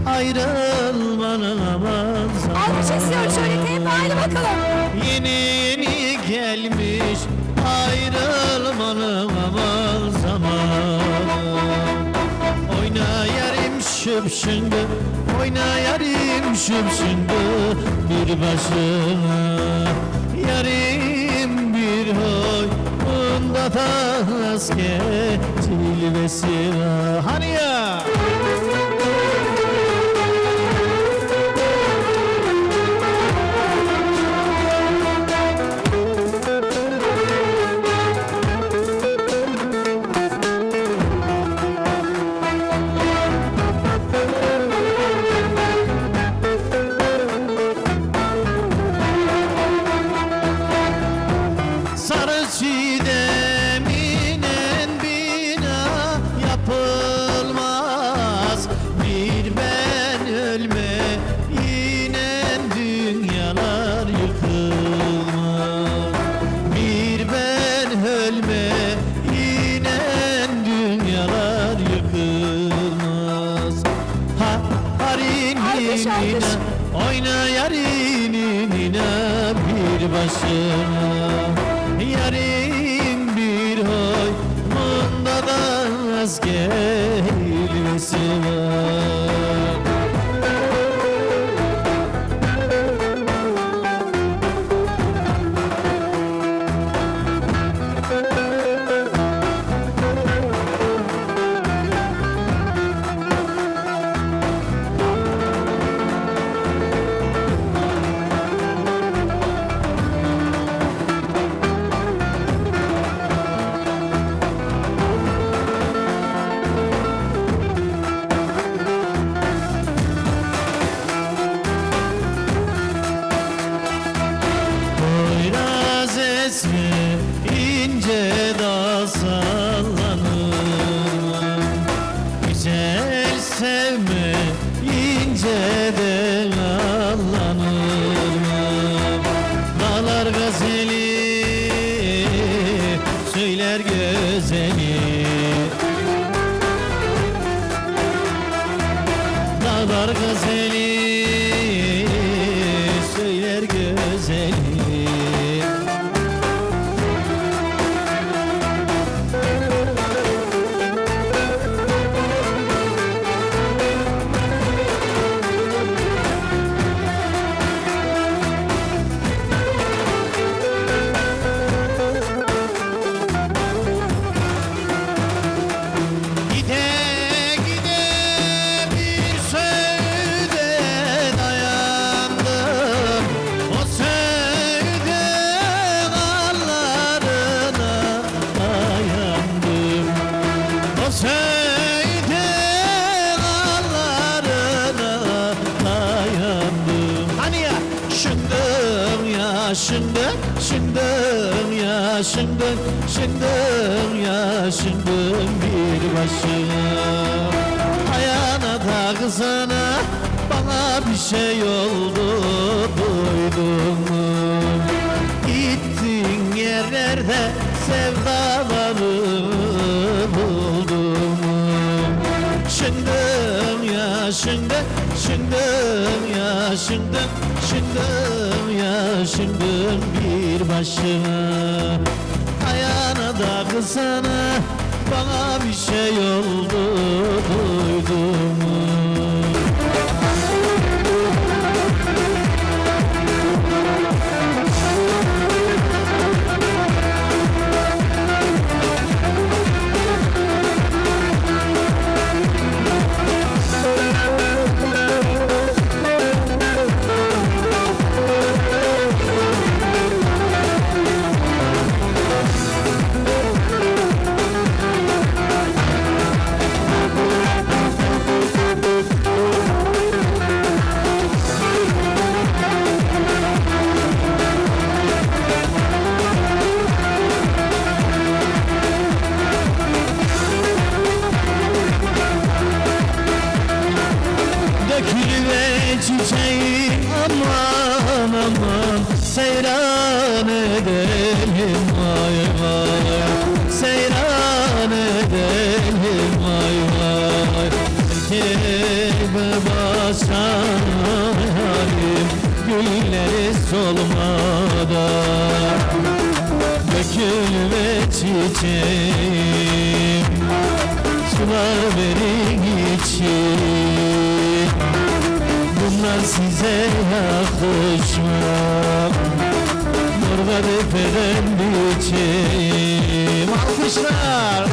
ayrılmanın aman zaman. Alkış istiyorum şöyle teyip haydi bakalım. Yeni yeni gelmiş ayrılmanın aman zaman. Oyna yarim şıp şıngı, oyna yarim şıp şıngı bir başına. Yarim bir hoy, bunda taske cilvesi var. Hani ya? Sarı çiğdeminen bina yapılmaz. Bir ben ölme yine dünyalar yıkılmaz. Bir ben ölme yine dünyalar yıkılmaz. Ha harin Alkış, alkış. oyna yarinina bir başına. Yarim bir hoy, bunda da azgelmesi var. Poyraz esme ince da sallanır. Güzel sevme ince de allanır. Dağlar gazeli söyler güzeli. Dağlar gazeli söyler güzeli. Gide gide bir söğüde dayandım. O söğüde dallarına dayandım. O söğüde dallarına dayandım. Hani ya şındım ya şındım, şındım ya şındım, şındım ya şındım bir başına. Ayağına da kızana bana bir şey oldu duydun mu? Gittin yerlerde sevdaları buldun mu? Şındım ya şındım, şındım ya şındım, şındım ya şındım bir başına. Ayağına da kızana bana bir şey oldu duydun mu? çiçeği aman aman seyran edelim vay vay, seyran edelim vay vay. Belki açan halim gülleri solmadan dökülme çiçeğim sular verin için bunlar size yakışmaz Mor kadifeden biçim alkışlar